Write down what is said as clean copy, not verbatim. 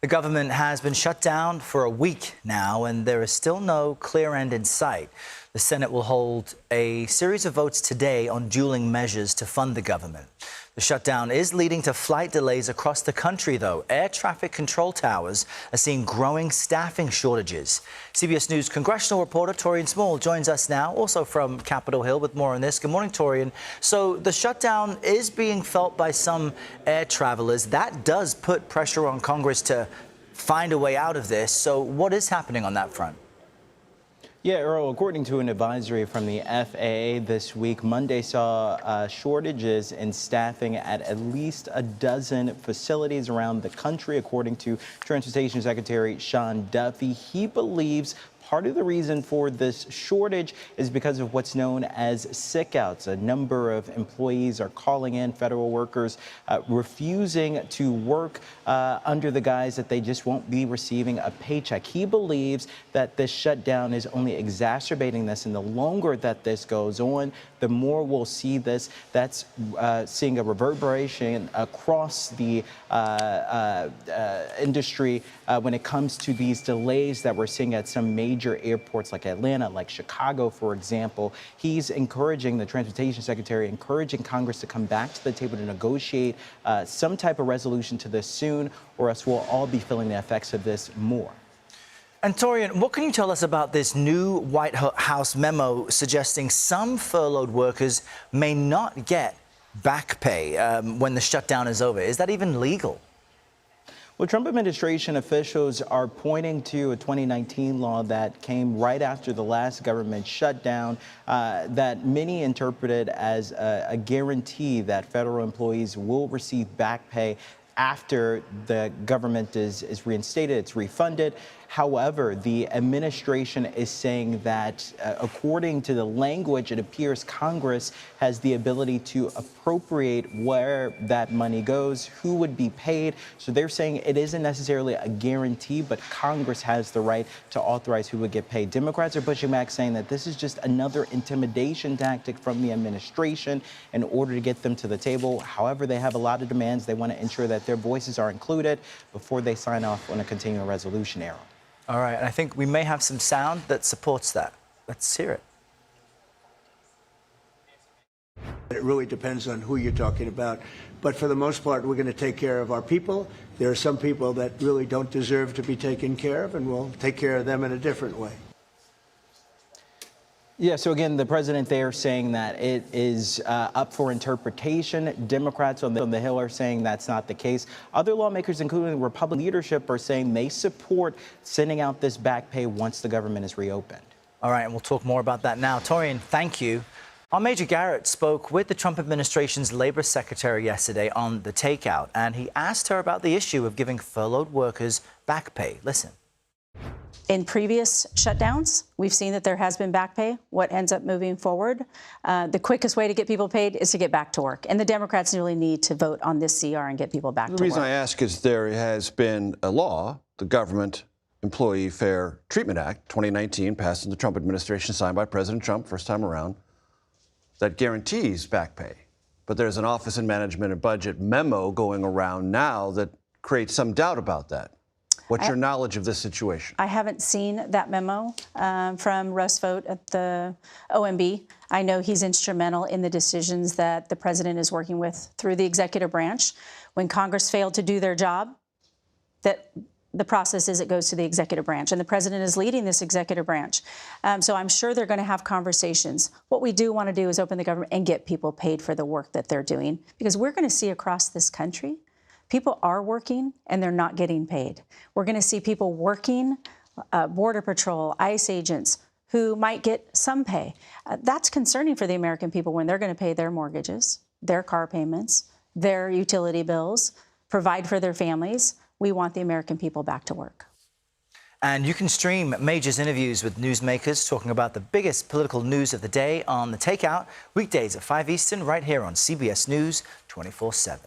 The government has been shut down for a week now, and there is still no clear end in sight. The Senate will hold a series of votes today on dueling measures to fund the government. The shutdown is leading to flight delays across the country, though. Air traffic control towers are seeing growing staffing shortages. CBS News congressional reporter Taurean Small joins us now, also from Capitol Hill, with more on this. Good morning, Taurean. So the shutdown is being felt by some air travelers. That does put pressure on Congress to find a way out of this. So what is happening on that front? Yeah, Earl, according to an advisory from the FAA this week, Monday saw shortages in staffing at least a dozen facilities around the country, according to Transportation Secretary Sean Duffy. He believes part of the reason for this shortage is because of what's known as sick-outs. A number of employees are calling in, federal workers refusing to work under the guise that they just won't be receiving a paycheck. He believes that this shutdown is only exacerbating this, and the longer that this goes on, the more we'll see this. That's seeing a reverberation across the industry when it comes to these delays that we're seeing at some major airports like Atlanta, like Chicago, for example. He's encouraging, the Transportation Secretary, encouraging Congress to come back to the table to negotiate some type of resolution to this soon, or else we'll all be feeling the effects of this more. And Taurean, what can you tell us about this new White House memo suggesting some furloughed workers may not get back pay when the shutdown is over? Is that even legal? Well, Trump administration officials are pointing to a 2019 law that came right after the last government shutdown that many interpreted as a guarantee that federal employees will receive back pay after the government is reinstated, it's refunded. However, the administration is saying that according to the language, it appears Congress has the ability to appropriate where that money goes, who would be paid. So they're saying it isn't necessarily a guarantee, but Congress has the right to authorize who would get paid. Democrats are pushing back, saying that this is just another intimidation tactic from the administration in order to get them to the table. However, they have a lot of demands. They want to ensure that their voices are included before they sign off on a continuing resolution, Errol. All right, and I think we may have some sound that supports that. Let's hear it. It really depends on who you're talking about. But for the most part, we're going to take care of our people. There are some people that really don't deserve to be taken care of, and we'll take care of them in a different way. Yeah, so again, the president there saying that it is up for interpretation. Democrats on the Hill are saying that's not the case. Other lawmakers, including Republican leadership, are saying they support sending out this back pay once the government is reopened. All right, and we'll talk more about that now. Taurean, thank you. Our Major Garrett spoke with the Trump administration's labor secretary yesterday on the takeout, and he asked her about the issue of giving furloughed workers back pay. Listen. In previous shutdowns, we've seen that there has been back pay. What ends up moving forward, the quickest way to get people paid is to get back to work. And the Democrats really need to vote on this CR and get people back to work. The reason I ask is there has been a law, the Government Employee Fair Treatment Act, 2019, passed in the Trump administration, signed by President Trump, first time around, that guarantees back pay. But there's an Office of Management and Budget memo going around now that creates some doubt about that. What's your knowledge of this situation? I haven't seen that memo from Russ Vought at the OMB. I know he's instrumental in the decisions that the president is working with through the executive branch. When Congress failed to do their job, that the process is it goes to the executive branch, and the president is leading this executive branch. So I'm sure they're going to have conversations. What we do want to do is open the government and get people paid for the work that they're doing, because we're going to see across this country people are working and they're not getting paid. We're going to see people working, Border Patrol, ICE agents, who might get some pay. That's concerning for the American people when they're going to pay their mortgages, their car payments, their utility bills, provide for their families. We want the American people back to work. And you can stream Major's interviews with newsmakers talking about the biggest political news of the day on The Takeout, weekdays at 5 Eastern, right here on CBS News 24/7.